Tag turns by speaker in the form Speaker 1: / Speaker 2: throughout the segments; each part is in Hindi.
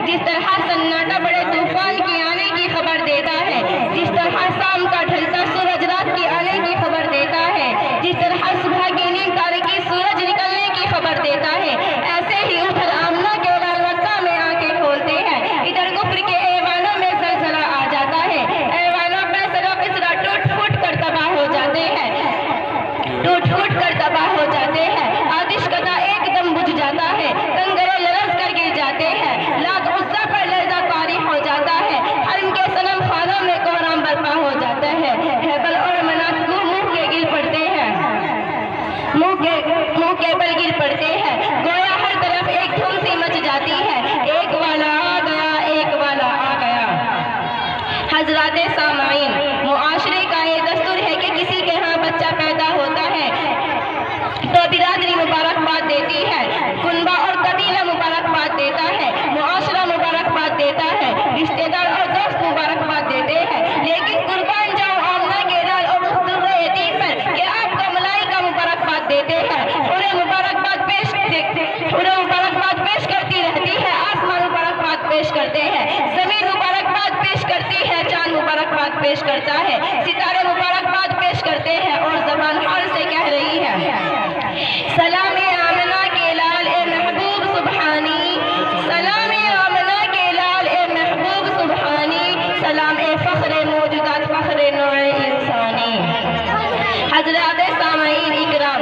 Speaker 1: जिस तरह सन्नाटा बड़े तूफान के आने की खबर देता है, जिस तरह शाम का ढलता सूरज रात के आने की खबर देता है, जिस तरह सुबह की नींद तारीकी सूरज निकलने की खबर देता है, ऐसे ही उधर आमना के लाल मक्का में आंखें खोलते हैं, इधर कुफ्र के ऐवानों में जलजला आ जाता है, ऐवानों पे सरो पिसरा टूट फूट कर तबाह हो जाते हैं, टूट फूट कर तबाह हो जाते हैं, आतिश कदा एकदम बुझ जाता है, कंगरे लरस कर गिर जाते हैं, लात उस्सा पर लर्जा तारी हो जाता है, हरम के सनम खानों में कोहराम बर्पा हो जाता है, हेबल और मनात को मुंह के गिर पड़ते हैं, मुंह के बल गिर पड़ते हैं, गोया हर तरफ एक धूम सी मच जाती है, एक वाला आ गया, एक वाला आ गया। हजराते सामाईन, मुआशरे का ये दस्तूर है कि किसी के यहाँ बच्चा पैदा होता है तो बिरादरी मुबारकबाद देती है, कुनबा और कबीला मुबारकबाद देता है, मुआशरा मुबारकबाद देता है, रिश्तेदार और दोस्त मुबारकबाद देते हैं, लेकिन कुर्बान जाओ आमना के लाल और उस दुर्रे यतीम पर कि आपको मलाइका मुबारकबाद देते हैं, पूरे मुबारकबाद पेश करती रहती है, आसमान मुबारकबाद पेश करते हैं, जमीन मुबारकबाद पेश करती है, चांद मुबारकबाद पेश करता है, सितारे मुबारकबाद पेश करते हैं और ज़बान हाल से कह रही है, सलाम आमना के लाल ए महबूब सुबहानी, सलाम आमना के लाल ए महबूब सुबहानी, सलाम ए फख्रे मौजूदात फख्रे नौए इंसानी। हजरात सामाईन इकराम,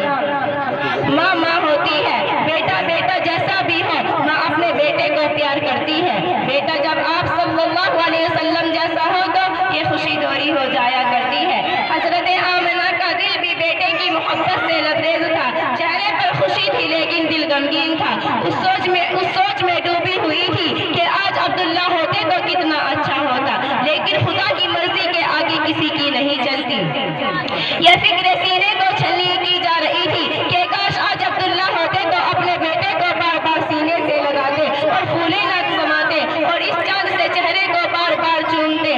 Speaker 1: माँ माँ होती है, बेटा बेटा जैसा भी हो, माँ अपने बेटे को प्यार करती है, बेटा जब आप सल्लल्लाहु अलैहि वसल्लम जैसा हो तो ये खुशी दोहरी हो जाया करती है। हजरत आमना का दिल भी बेटे की मोहब्बत से लबरेज था, चेहरे पर खुशी थी लेकिन दिल गमगीन था, उस सोच में डूबी हुई थी कि आज अब्दुल्ला होते तो कितना अच्छा होता, लेकिन खुदा की मर्जी के आगे किसी की नहीं चलती। यह फिक्र सीने को छलनी की जा रही थी कि काश आज अब्दुल्ला होते तो अपने बेटे को बार बार सीने से लगाते और फूले न समाते और इस चांद से चेहरे को बार बार चूमते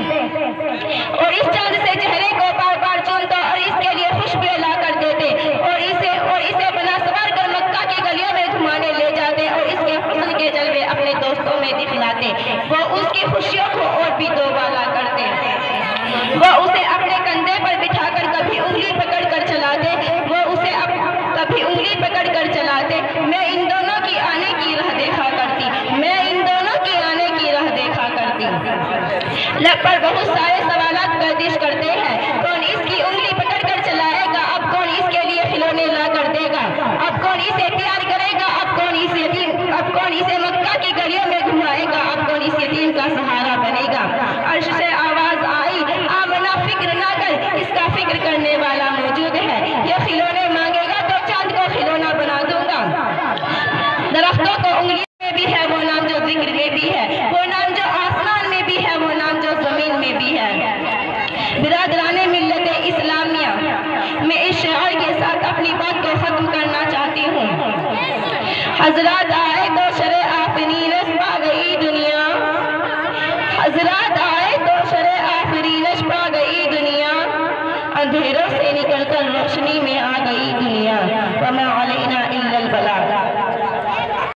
Speaker 1: और इसके लिए खुशबू ला कर देते और इसे बना सवार कर मक्का की गलियों में घुमाने ले जाते और इसके हुस्न के जलवे अपने दोस्तों में दिखलाते, वो उसकी खुशियों को और भी दोबारा करते, वो उसे अपने कंधे पर बिठाकर कभी उंगली पकड़ कर चलाते, कभी उंगली पकड़ कर चलाते। मैं इन दोनों की आने की राह देखा करती, मैं इन दोनों की आने की राह देखा करती। लब पर बहुत सारे सवालात गर्दिश करते हैं, कौन इसकी उंगली पकड़ कर चलाएगा, अब कौन इसके लिए खिलौने ला कर देगा, अब कौन इसे प्यार करेगा, अब कौन इसे मक्का की गलियों में घुमाएगा, अब कौन इस यतीम का सहारा बनेगा। अर्श से आवाज आई, आमना फिक्र ना कर, इसका फिक्र करने वाला मौजूद है, यह खिलौने मांगेगा तो चांद को खिलौना बना दूंगा, दरख्तों को उंगली में भी है वो नाम जो जिक्र में भी है, वो नाम जो आसमान में भी है, वो नाम जो जमीन में भी है। बिरादराने मिल्लत इस्लामिया, मैं इस शेर के साथ अपनी बात को खत्म करना चाहती हूँ। हजरात आए तो शरे आफरीनश पा गई दुनिया, हजरात आए तो शरे आफरीनश पा गई दुनिया, अंधेरों से निकलकर रोशनी में आ गई दुनिया, वमा अलैना इल्लल बलाग।